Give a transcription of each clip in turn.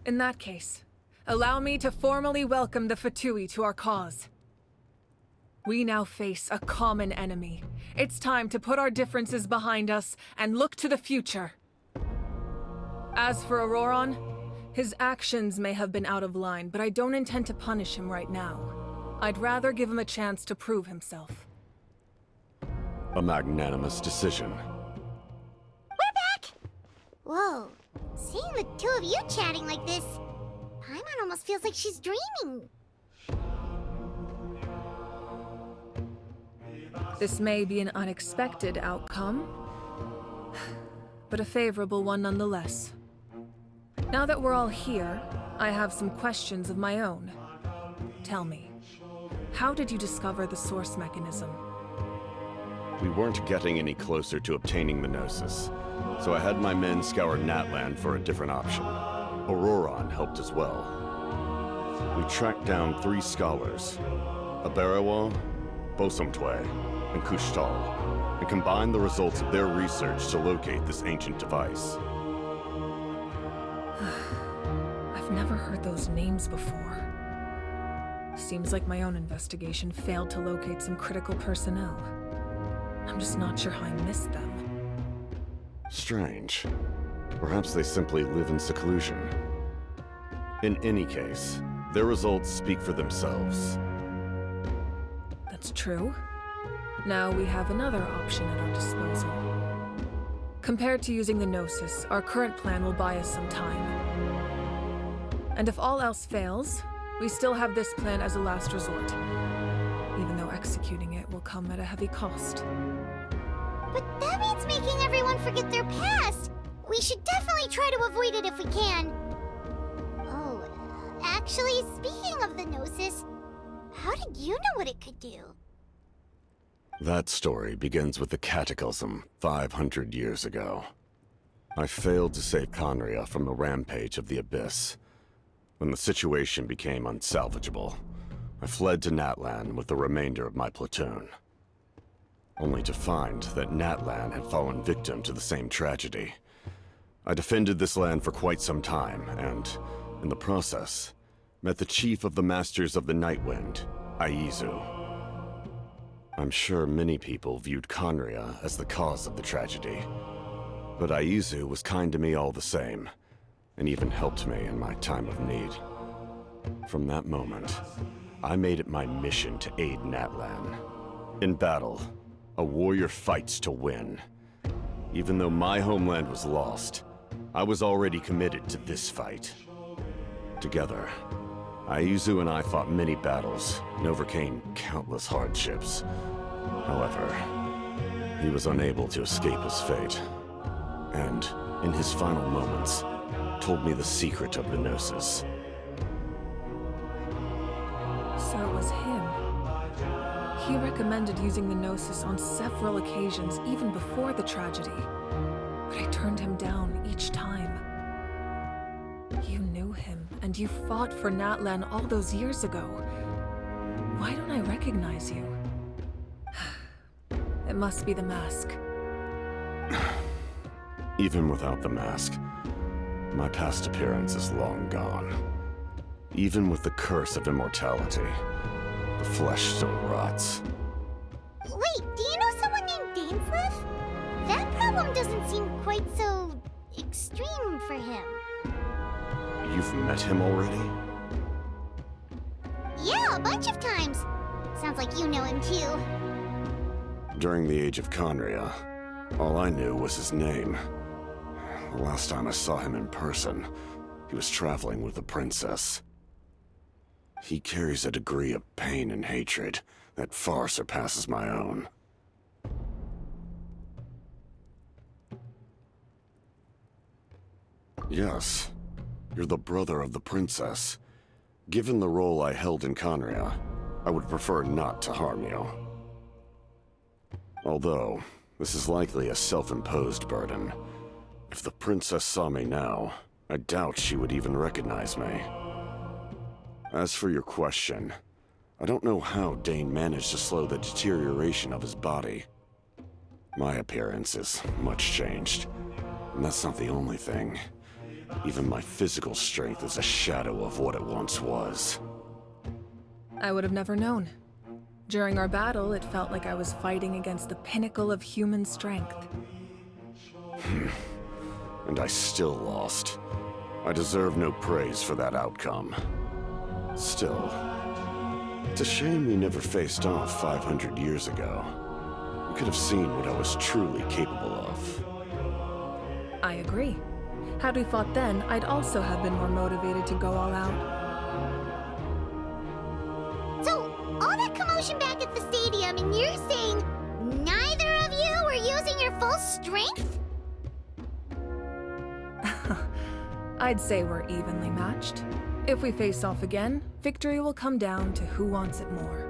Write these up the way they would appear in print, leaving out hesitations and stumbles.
In that case, allow me to formally welcome the Fatui to our cause. We now face a common enemy. It's time to put our differences behind us and look to the future. As for Auroron, his actions may have been out of line, but I don't intend to punish him right now. I'd rather give him a chance to prove himself. A magnanimous decision. We're back! Whoa, seeing the two of you chatting like this, Paimon almost feels like she's dreaming. This may be an unexpected outcome, but a favorable one nonetheless. Now that we're all here, I have some questions of my own. Tell me, how did you discover the source mechanism? We weren't getting any closer to obtaining the Gnosis, so I had my men scour Natlan for a different option. Auroron helped as well. We tracked down 3 scholars, Aberawa, Bosomtwe, and Kushtal, and combined the results of their research to locate this ancient device. I've never heard those names before. Seems like my own investigation failed to locate some critical personnel. I'm just not sure how I missed them. Strange. Perhaps they simply live in seclusion. In any case, their results speak for themselves. That's true. Now we have another option at our disposal. Compared to using the Gnosis, our current plan will buy us some time. And if all else fails, we still have this plan as a last resort. Even though executing it will come at a heavy cost. But that means making everyone forget their past! We should definitely try to avoid it if we can. Oh, actually, speaking of the Gnosis, how did you know what it could do? That story begins with the Cataclysm 500 years ago. I failed to save Conria from the rampage of the Abyss. When the situation became unsalvageable, I fled to Natlan with the remainder of my platoon. Only to find that Natlan had fallen victim to the same tragedy. I defended this land for quite some time, and, in the process, met the chief of the Masters of the Nightwind, Aizu. I'm sure many people viewed Conria as the cause of the tragedy. But Aizu was kind to me all the same, and even helped me in my time of need. From that moment, I made it my mission to aid Natlan. In battle, a warrior fights to win. Even though my homeland was lost, I was already committed to this fight. Together, Aizu and I fought many battles and overcame countless hardships. However, he was unable to escape his fate, and, in his final moments, told me the secret of the Gnosis. So it was him. He recommended using the Gnosis on several occasions, even before the tragedy. But I turned him down each time. You knew him, and you fought for Natlan all those years ago. Why don't I recognize you? It must be the mask. Even without the mask, my past appearance is long gone. Even with the curse of immortality, the flesh still rots. Wait, do you know someone named Dainsleif? That problem doesn't seem quite so extreme for him. You've met him already? Yeah, a bunch of times. Sounds like you know him too. During the age of Conria, all I knew was his name. The last time I saw him in person, he was traveling with the princess. He carries a degree of pain and hatred that far surpasses my own. Yes, you're the brother of the princess. Given the role I held in Conria, I would prefer not to harm you. Although, this is likely a self-imposed burden. If the princess saw me now, I doubt she would even recognize me. As for your question, I don't know how Dane managed to slow the deterioration of his body. My appearance is much changed, and that's not the only thing. Even my physical strength is a shadow of what it once was. I would have never known. During our battle, it felt like I was fighting against the pinnacle of human strength. And I still lost. I deserve no praise for that outcome. Still, it's a shame we never faced off 500 years ago. We could have seen what I was truly capable of. I agree. Had we fought then, I'd also have been more motivated to go all out. So, all that commotion back at the stadium, and you're saying neither of you were using your full strength? I'd say we're evenly matched. If we face off again, victory will come down to who wants it more.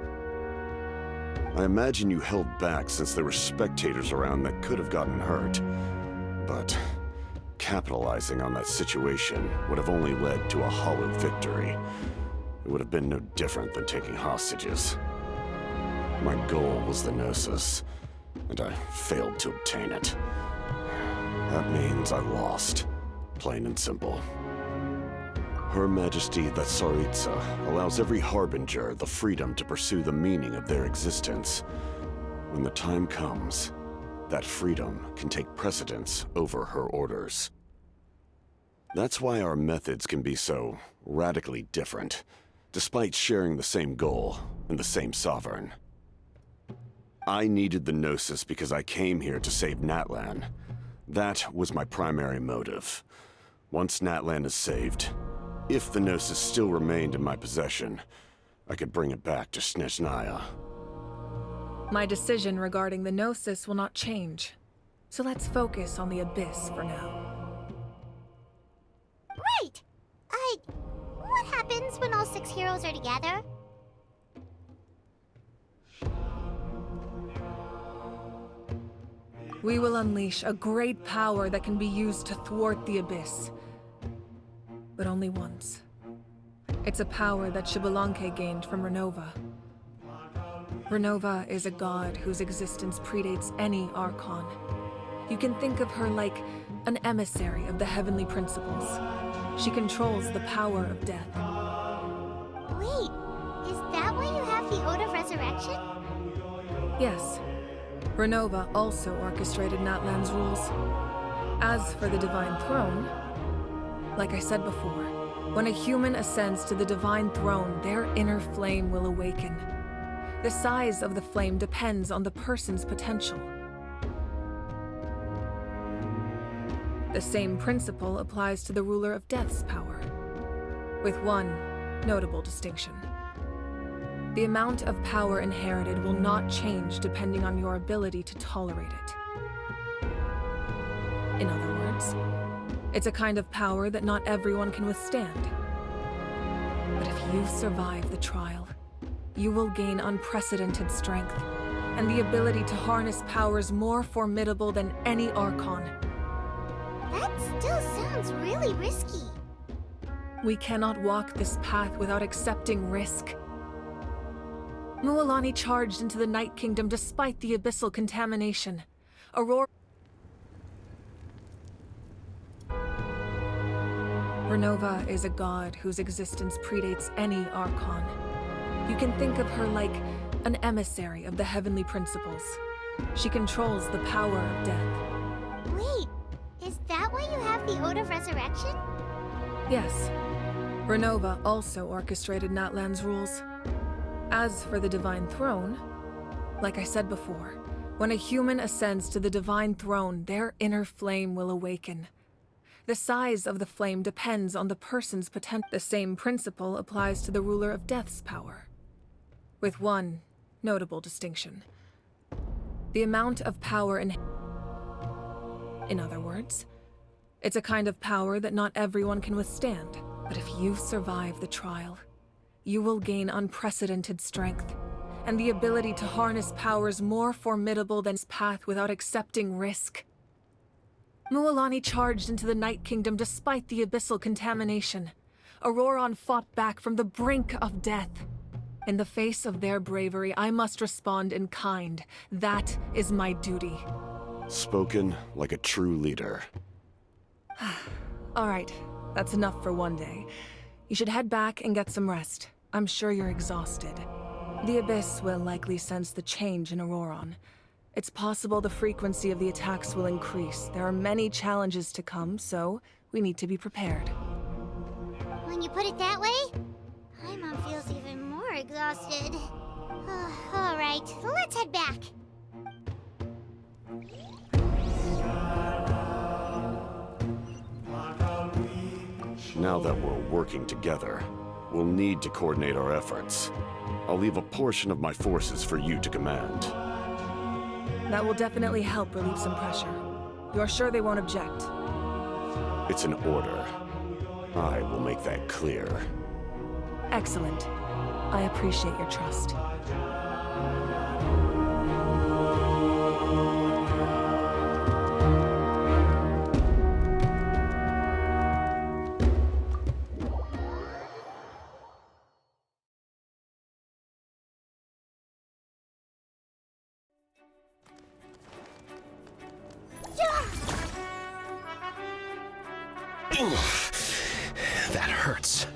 I imagine you held back since there were spectators around that could have gotten hurt. But capitalizing on that situation would have only led to a hollow victory. It would have been no different than taking hostages. My goal was the Gnosis, and I failed to obtain it. That means I lost, plain and simple. Her Majesty the Tsaritsa allows every Harbinger the freedom to pursue the meaning of their existence. When the time comes, that freedom can take precedence over her orders. That's why our methods can be so radically different, despite sharing the same goal and the same sovereign. I needed the Gnosis because I came here to save Natlan. That was my primary motive. Once Natlan is saved, if the Gnosis still remained in my possession, I could bring it back to Snezhnaya. My decision regarding the Gnosis will not change. So let's focus on the Abyss for now. Right! What happens when all 6 heroes are together? We will unleash a great power that can be used to thwart the Abyss. But only once. It's a power that Xbalanque gained from Renova. Renova is a god whose existence predates any archon. You can think of her like an emissary of the heavenly principles. She controls the power of death. Wait, is that why you have the Ode of Resurrection? Yes. Renova also orchestrated Natlan's rules. As for the Divine Throne, like I said before, when a human ascends to the Divine Throne, their inner flame will awaken. The size of the flame depends on the person's potential. The same principle applies to the ruler of Death's power, with one notable distinction. The amount of power inherited will not change depending on your ability to tolerate it. In other words, it's a kind of power that not everyone can withstand. But if you survive the trial, you will gain unprecedented strength and the ability to harness powers more formidable than any archon. That still sounds really risky. We cannot walk this path without accepting risk. Mualani charged into the Night Kingdom despite the abyssal contamination. Aurora... Renova is a god whose existence predates any archon. You can think of her like an emissary of the heavenly principles. She controls the power of death. Wait, is that why you have the Ode of Resurrection? Yes. Renova also orchestrated Natlan's rules. As for the Divine Throne, like I said before, when a human ascends to the Divine Throne, their inner flame will awaken. The size of the flame depends on the person's potential. The same principle applies to the ruler of Death's power, with one notable distinction. The amount of power in other words, it's a kind of power that not everyone can withstand. But if you survive the trial, you will gain unprecedented strength and the ability to harness powers more formidable than this path without accepting risk. Mualani charged into the Night Kingdom despite the abyssal contamination. Auroron fought back from the brink of death. In the face of their bravery, I must respond in kind. That is my duty. Spoken like a true leader. All right, That's enough for one day. You should head back and get some rest. I'm sure you're exhausted. The Abyss will likely sense the change in Auroron. It's possible the frequency of the attacks will increase. There are many challenges to come, so we need to be prepared. When you put it that way, my mom feels even more exhausted. Alright, let's head back. Now that we're working together, we'll need to coordinate our efforts. I'll leave a portion of my forces for you to command. That will definitely help relieve some pressure. You're sure they won't object? It's an order. I will make that clear. Excellent. I appreciate your trust. That hurts.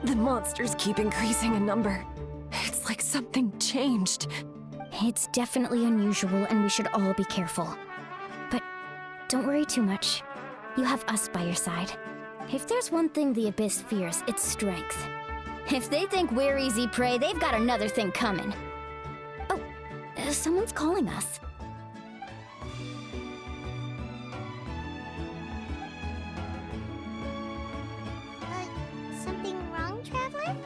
The monsters keep increasing in number. It's like something changed. It's definitely unusual and we should all be careful. But don't worry too much. You have us by your side. If there's one thing the Abyss fears, it's strength. If they think we're easy prey, they've got another thing coming. Oh, someone's calling us. Something wrong, Traveler?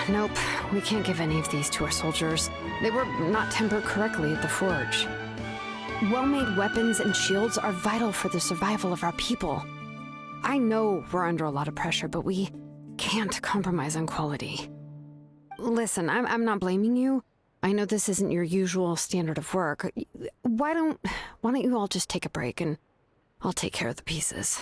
Nope, we can't give any of these to our soldiers. They were not tempered correctly at the forge. Well-made weapons and shields are vital for the survival of our people. I know we're under a lot of pressure, but we can't compromise on quality. Listen, I'm not blaming you. I know this isn't your usual standard of work. Why don't you all just take a break and I'll take care of the pieces.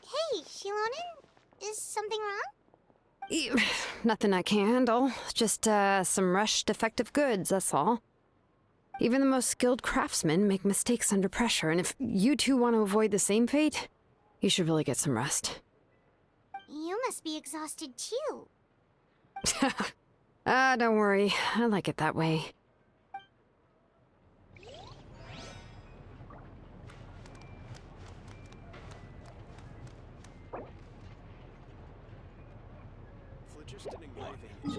Hey, Shilonen? Is something wrong? Nothing I can't handle. Just some rushed defective goods, that's all. Even the most skilled craftsmen make mistakes under pressure, and if you two want to avoid the same fate, you should really get some rest. You must be exhausted too. Don't worry. I like it that way. Phlogiston engraving is